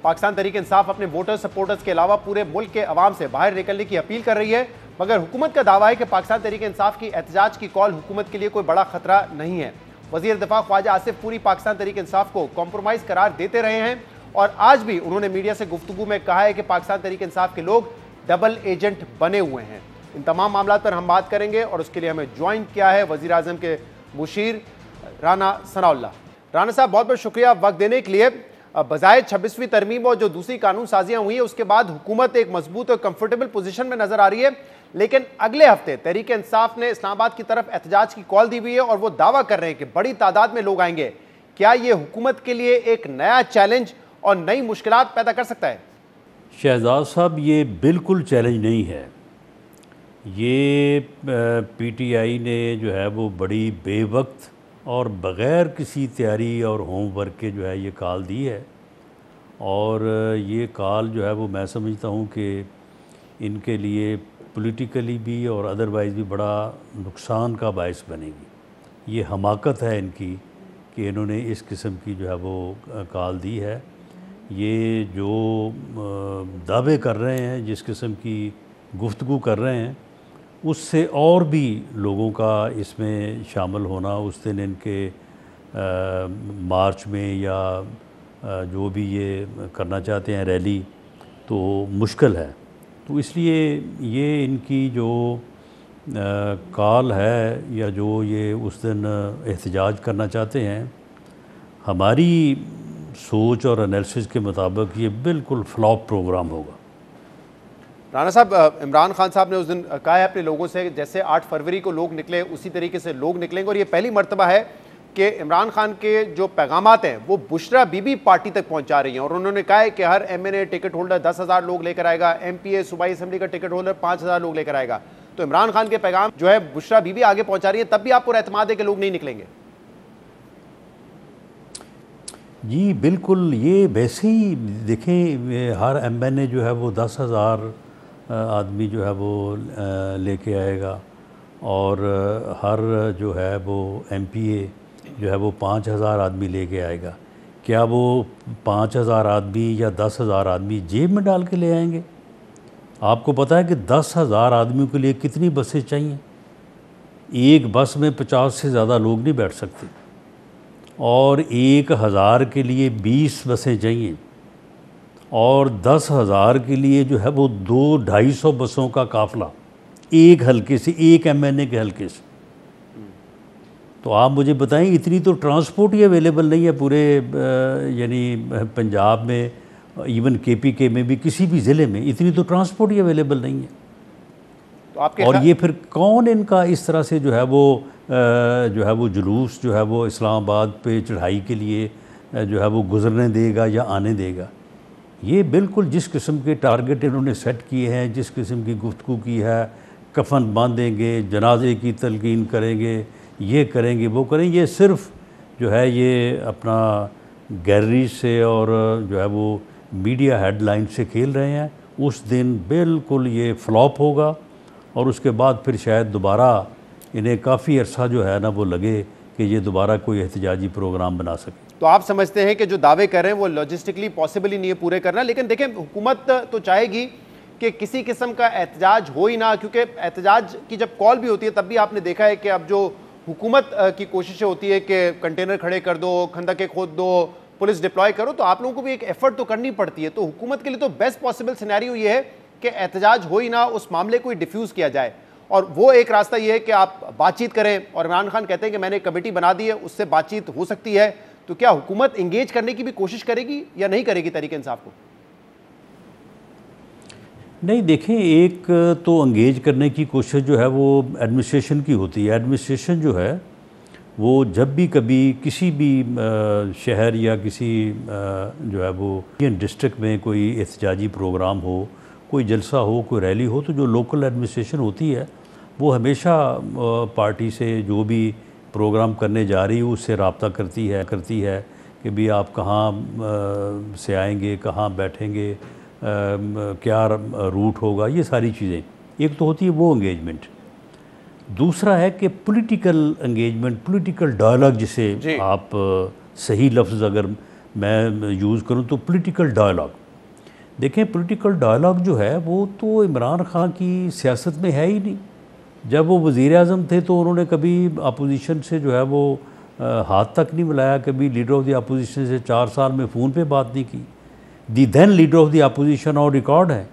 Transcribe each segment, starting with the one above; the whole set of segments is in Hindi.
पाकिस्तान तहरीक इंसाफ अपने वोटर सपोर्टर्स के अलावा पूरे मुल्क के अवाम से बाहर निकलने की अपील कर रही है, मगर हुकूमत का दावा है कि पाकिस्तान तहरीक इंसाफ की एहतजाज की कॉल हुकूमत के लिए कोई बड़ा खतरा नहीं है। वजीर दिफा ख्वाजा आसिफ पूरी पाकिस्तान तहरीक इंसाफ को कॉम्प्रोमाइज करार देते रहे हैं और आज भी उन्होंने मीडिया से गुफ्तगू में कहा है कि पाकिस्तान तहरीक इंसाफ के लोग डबल एजेंट बने हुए हैं। इन तमाम मामलों पर हम बात करेंगे और उसके लिए हमें ज्वाइन किया है वजीर आजम के मुशीर राना सनाउल्लाह। राना साहब, बहुत बहुत शुक्रिया वक्त देने के लिए। बजाय 26वीं तरमीम और जो दूसरी कानून साजियां हुई है उसके बाद हुकूमत एक मजबूत और कंफर्टेबल पोजीशन में नजर आ रही है, लेकिन अगले हफ्ते तहरीक इंसाफ ने इस्लामाबाद की तरफ एहतजाज की कॉल दी हुई है और वो दावा कर रहे हैं कि बड़ी तादाद में लोग आएंगे। क्या ये हुकूमत के लिए एक नया चैलेंज और नई मुश्किलात पैदा कर सकता है? शहजाद साहब, ये बिल्कुल चैलेंज नहीं है। ये पीटीआई ने जो है वो बड़ी बेवक्त और बग़ैर किसी तैयारी और होमवर्क के जो है ये कॉल दी है, और ये कॉल जो है वो मैं समझता हूँ कि इनके लिए पॉलिटिकली भी और अदरवाइज़ भी बड़ा नुकसान का बायस बनेगी। ये हमाकत है इनकी कि इन्होंने इस किस्म की जो है वो कॉल दी है। ये जो दावे कर रहे हैं, जिस किस्म की गुफ्तगू कर रहे हैं, उससे और भी लोगों का इसमें शामिल होना उस दिन इनके मार्च में या जो भी ये करना चाहते हैं रैली, तो मुश्किल है। तो इसलिए ये इनकी जो कॉल है या जो ये उस दिन एहतजाज करना चाहते हैं, हमारी सोच और एनालिसिस के मुताबिक ये बिल्कुल फ्लॉप प्रोग्राम होगा। राना साहब, इमरान खान साहब ने उस दिन कहा है अपने लोगों से जैसे 8 फरवरी को लोग निकले उसी तरीके से लोग निकलेंगे, और ये पहली मर्तबा है कि इमरान खान के जो पैगामात हैं वो बुशरा बीबी पार्टी तक पहुंचा रही हैं। और उन्होंने कहा है कि हर एमएनए टिकट होल्डर 10,000 लोग लेकर आएगा, एमपीए सूबाई असेंबली का टिकट होल्डर 5,000 लोग लेकर आएगा। तो इमरान खान के पैगाम जो है बुशरा बीबी आगे पहुंचा रही है, तब भी आपको एतमाद है कि लोग नहीं निकलेंगे? जी बिल्कुल, ये वैसे ही देखें, हर एमएनए जो है वो 10,000 आदमी जो है वो लेके आएगा, और हर जो है वो एमपीए जो है वो 5,000 आदमी लेके आएगा। क्या वो 5,000 आदमी या 10,000 आदमी जेब में डाल के ले आएंगे? आपको पता है कि 10,000 आदमियों के लिए कितनी बसें चाहिए? एक बस में 50 से ज़्यादा लोग नहीं बैठ सकते, और 1,000 के लिए 20 बसें चाहिए, और 10,000 के लिए जो है वो 200-250 बसों का काफ़िला एक हलके से, एक एमएनए के हलके से। तो आप मुझे बताएं, इतनी तो ट्रांसपोर्ट ही अवेलेबल नहीं है पूरे यानी पंजाब में, इवन केपीके में भी, किसी भी ज़िले में इतनी तो ट्रांसपोर्ट ही अवेलेबल नहीं है। तो और ये फिर कौन इनका इस तरह से जो है वो जुलूस जो है वो इस्लामाबाद पे चढ़ाई के लिए जो है वो गुजरने देगा या आने देगा? ये बिल्कुल जिस किस्म के टारगेट इन्होंने सेट किए हैं, जिस किस्म की गुफ्तगू की है, कफन बांधेंगे, जनाजे की तलकीन करेंगे, ये करेंगे, वो करेंगे, ये सिर्फ जो है ये अपना गैलरी से और जो है वो मीडिया हेडलाइन से खेल रहे हैं। उस दिन बिल्कुल ये फ्लॉप होगा, और उसके बाद फिर शायद दोबारा इन्हें काफ़ी अरसा जो है ना वो लगे कि ये दोबारा कोई एहतजाजी प्रोग्राम बना सके। तो आप समझते हैं कि जो दावे कर रहे हैं वो लॉजिस्टिकली पॉसिबल ही नहीं है पूरे करना, लेकिन देखें हुकूमत तो चाहेगी कि किसी किस्म का एहतजाज हो ही ना, क्योंकि एहतजाज की जब कॉल भी होती है तब भी आपने देखा है कि अब जो हुकूमत की कोशिशें होती है कि कंटेनर खड़े कर दो, खंदकें खोद दो, पुलिस डिप्लॉय करो, तो आप लोगों को भी एक एफर्ट तो करनी पड़ती है। तो हुकूमत के लिए तो बेस्ट पॉसिबल सिनेरियो ये है कि एहतजाज हो ही ना, उस मामले को डिफ्यूज़ किया जाए, और वो एक रास्ता ये है कि आप बातचीत करें। और इमरान खान कहते हैं कि मैंने एक कमेटी बना दी है, उससे बातचीत हो सकती है। तो क्या हुकूमत इंगेज करने की भी कोशिश करेगी या नहीं करेगी तहरीक इंसाफ को? नहीं, देखें, एक तो इंगेज करने की कोशिश जो है वो एडमिनिस्ट्रेशन की होती है। एडमिनिस्ट्रेशन जो है वो जब भी कभी किसी भी शहर या किसी जो है वो डिस्ट्रिक्ट में कोई एहतजाजी प्रोग्राम हो, कोई जलसा हो, कोई रैली हो, तो जो लोकल एडमिनिस्ट्रेशन होती है वो हमेशा पार्टी से जो भी प्रोग्राम करने जा रही है उससे रब्ता करती है कि भी आप कहाँ से आएंगे, कहाँ बैठेंगे, क्या रूट होगा, ये सारी चीज़ें। एक तो होती है वो एंगेजमेंट, दूसरा है कि पॉलिटिकल एंगेजमेंट, पॉलिटिकल डायलॉग जिसे आप सही लफ्ज़ अगर मैं यूज़ करूँ तो पॉलिटिकल डायलॉग। देखें, पॉलिटिकल डायलॉग जो है वो तो इमरान खान की सियासत में है ही नहीं। जब वो वज़ीर आज़म थे तो उन्होंने कभी अपोजिशन से जो है वो हाथ तक नहीं मिलाया, कभी लीडर ऑफ द अपोजिशन से 4 साल में फ़ोन पे बात नहीं की। The then leader of the opposition और रिकॉर्ड है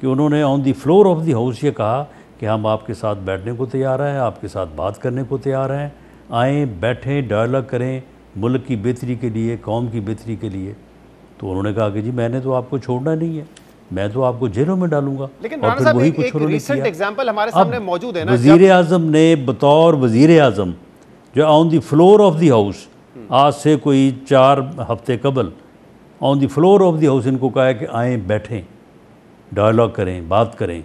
कि उन्होंने on the floor of the house ये कहा कि हम आपके साथ बैठने को तैयार हैं, आपके साथ बात करने को तैयार हैं, आएँ बैठें, डायलॉग करें मुल्क की बेहतरी के लिए, कौम की बेहतरी के लिए। तो उन्होंने कहा कि जी मैंने तो आपको छोड़ना नहीं है, मैं तो आपको जेलों में डालूंगा। लेकिन और फिर वही कुछ एक उन्होंने रीसेंट किया। एग्जांपल हमारे सामने मौजूद है ना, वज़ीर आज़म ने बतौर वज़ीर आज़म जो on the floor of the house, आज से कोई 4 हफ्ते कबल on the floor of the house इनको कहा है कि आएँ बैठें, डायलॉग करें, बात करें।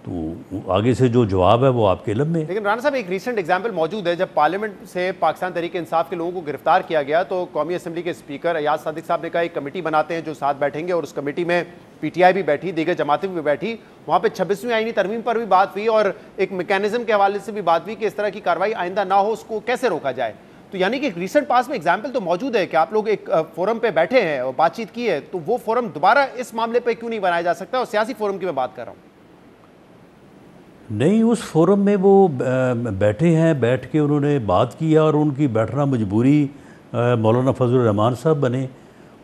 तो आगे से जो जवाब है वो आपके इल्म में। लेकिन राणा साहब एक रीसेंट एग्जांपल मौजूद है, जब पार्लियामेंट से पाकिस्तान तहरीक इंसाफ के लोगों को गिरफ्तार किया गया तो कौमी असम्बली के स्पीकर अयाज सादिक साहब ने कहा एक कमेटी बनाते हैं जो साथ बैठेंगे, और उस कमेटी में पीटीआई भी बैठी, दीगर जमातें भी बैठी। वहाँ पे 26वीं आईनी तरमीम पर भी बात हुई और एक मैकेनिज्म के हवाले से भी बात हुई कि इस तरह की कार्रवाई आइंदा ना हो, उसको कैसे रोका जाए। तो यानी कि एक रीसेंट पास में एग्जाम्पल तो मौजूद है कि आप लोग एक फोरम पे बैठे हैं और बातचीत की है, तो वो फोरम दोबारा इस मामले पर क्यों नहीं बनाया जा सकता? और सियासी फोरम की मैं बात कर रहा हूँ। नहीं, उस फोरम में वो बैठे हैं, बैठ के उन्होंने बात किया और उनकी बैठना मजबूरी मौलाना फजलुर रहमान साहब बने।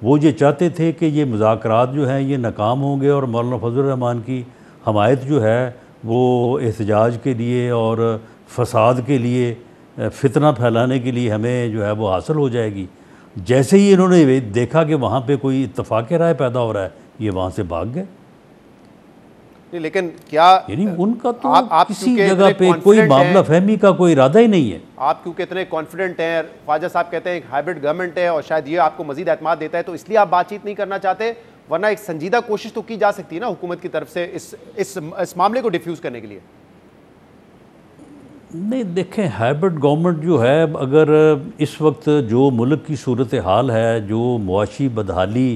वो ये चाहते थे कि ये मुज़ाकरात जो हैं ये नाकाम होंगे और मौलाना फजलुर रहमान की हमायत जो है वो एहतजाज के लिए और फसाद के लिए, फितना फैलाने के लिए हमें जो है वो हासिल हो जाएगी। जैसे ही इन्होंने देखा कि वहाँ पे कोई इत्तफाक़ राय पैदा हो रहा है, ये वहाँ से भाग गए। नहीं, लेकिन क्या यानी उनका तो आप किसी जगह पे कोई मामला फहमी का कोई इरादा ही नहीं है। आप क्योंकि इतने कॉन्फिडेंट हैं, ख्वाजा साहब कहते हैं एक हाइब्रिड गवर्नमेंट है और शायद ये आपको मजीद एतमाद देता है, तो इसलिए आप बातचीत नहीं करना चाहते, वरना एक संजीदा कोशिश तो की जा सकती है ना हुकूमत की तरफ से इस मामले को डिफ्यूज़ करने के लिए। नहीं, देखें, हाइब्रिड गवर्नमेंट जो है, अगर इस वक्त जो मुल्क की सूरत हाल है, जो मुआशी बदहाली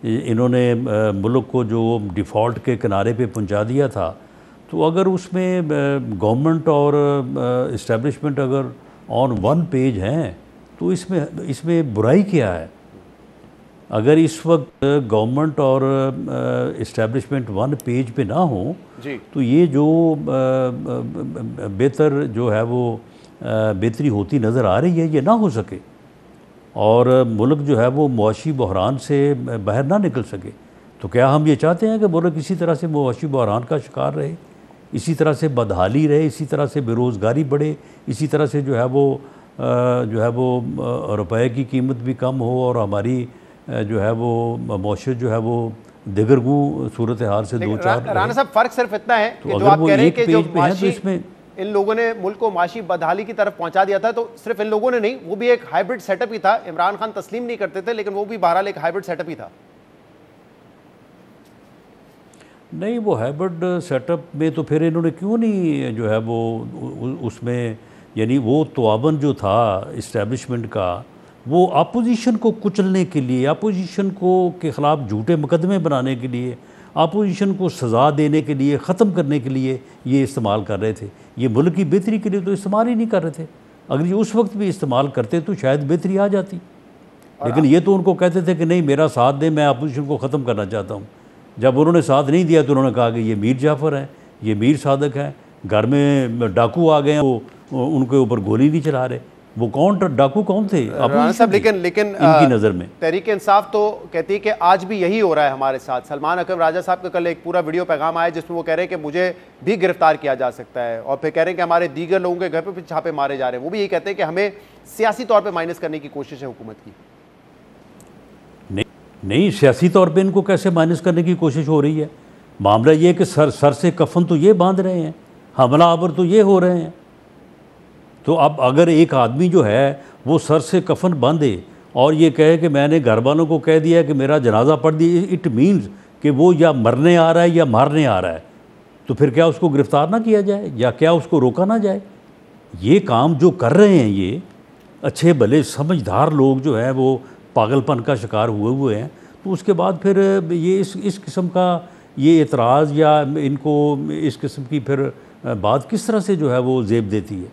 इन्होंने मुल्क को जो डिफ़ॉल्ट के किनारे पे पहुंचा दिया था, तो अगर उसमें गवर्नमेंट और इस्टेब्लिशमेंट अगर ऑन वन पेज हैं तो इसमें बुराई क्या है? अगर इस वक्त गवर्नमेंट और इस्टेब्लिशमेंट वन पेज पे ना हो तो ये जो बेहतर जो है वो बेहतरी होती नज़र आ रही है, ये ना हो सके और मुल्क जो है वो मुआशी बहरान से बाहर ना निकल सके। तो क्या हम ये चाहते हैं कि मुल्क इसी तरह से मुआशी बहरान का शिकार रहे, इसी तरह से बदहाली रहे, इसी तरह से बेरोज़गारी बढ़े, इसी तरह से जो है वो रुपए की कीमत भी कम हो और हमारी जो है वो मौशत जो है वो दिगरगू सूरत हाल से दो चार। राणा साहब, फ़र्क सिर्फ इतना है तो कि जो आप कह रहे हैं कि जो माशी, तो इसमें इन लोगों ने मुल्क को माशी बदहाली की तरफ पहुंचा दिया था, तो सिर्फ इन लोगों ने नहीं, वो भी एक हाइब्रिड सेटअप ही था। इमरान खान तस्लीम नहीं करते थे, लेकिन वो भी बहरहाल एक हाइब्रिड सेटअप ही था। नहीं, वो हाइब्रिड सेटअप में तो फिर इन्होंने क्यों नहीं जो है वो उसमें, यानी वो तवाबन जो था इस्टेब्लिशमेंट का, वो अपोजिशन को कुचलने के लिए, अपोजिशन को के ख़िलाफ़ झूठे मुकदमे बनाने के लिए, अपोजिशन को सज़ा देने के लिए, ख़त्म करने के लिए ये इस्तेमाल कर रहे थे। ये मुल्क की बेहतरी के लिए तो इस्तेमाल ही नहीं कर रहे थे। अगर ये उस वक्त भी इस्तेमाल करते तो शायद बेहतरी आ जाती, लेकिन ये तो उनको कहते थे कि नहीं मेरा साथ दें, मैं अपोजिशन को ख़त्म करना चाहता हूँ। जब उन्होंने साथ नहीं दिया तो उन्होंने कहा कि ये मीर जाफ़र हैं, ये मीर सादक हैं, घर में डाकू आ गए हैं, वो उनके ऊपर गोली नहीं चला रहे। वो कौन डाकू कौन थे? साहब, लेकिन इनकी नज़र में तहरीक इंसाफ तो कहती है कि आज भी यही हो रहा है हमारे साथ। सलमान अकरम राजा साहब का कल एक पूरा वीडियो पैगाम आया जिसमें वो कह रहे हैं कि मुझे भी गिरफ्तार किया जा सकता है, और फिर कह रहे हैं कि हमारे दीगर लोगों के घर पे छापे मारे जा रहे हैं। वो भी यही कहते हैं कि हमें सियासी तौर पर माइनस करने की कोशिश है हुकूमत की। नहीं, सियासी तौर पे इनको कैसे माइनस करने की कोशिश हो रही है? मामला ये है कि सर से कफन तो ये बांध रहे हैं, हमलावर तो ये हो रहे हैं। तो अब अगर एक आदमी जो है वो सर से कफन बांधे और ये कहे कि मैंने घर वालों को कह दिया कि मेरा जनाजा पढ़ दिया, इट मीन्स कि वो या मरने आ रहा है या मारने आ रहा है, तो फिर क्या उसको गिरफ़्तार ना किया जाए या क्या उसको रोका ना जाए? ये काम जो कर रहे हैं ये अच्छे भले समझदार लोग जो हैं वो पागलपन का शिकार हुए हैं, तो उसके बाद फिर ये इस किस्म का ये एतराज़ या इनको इस किस्म की फिर बात किस तरह से जो है वो ज़ेब देती है?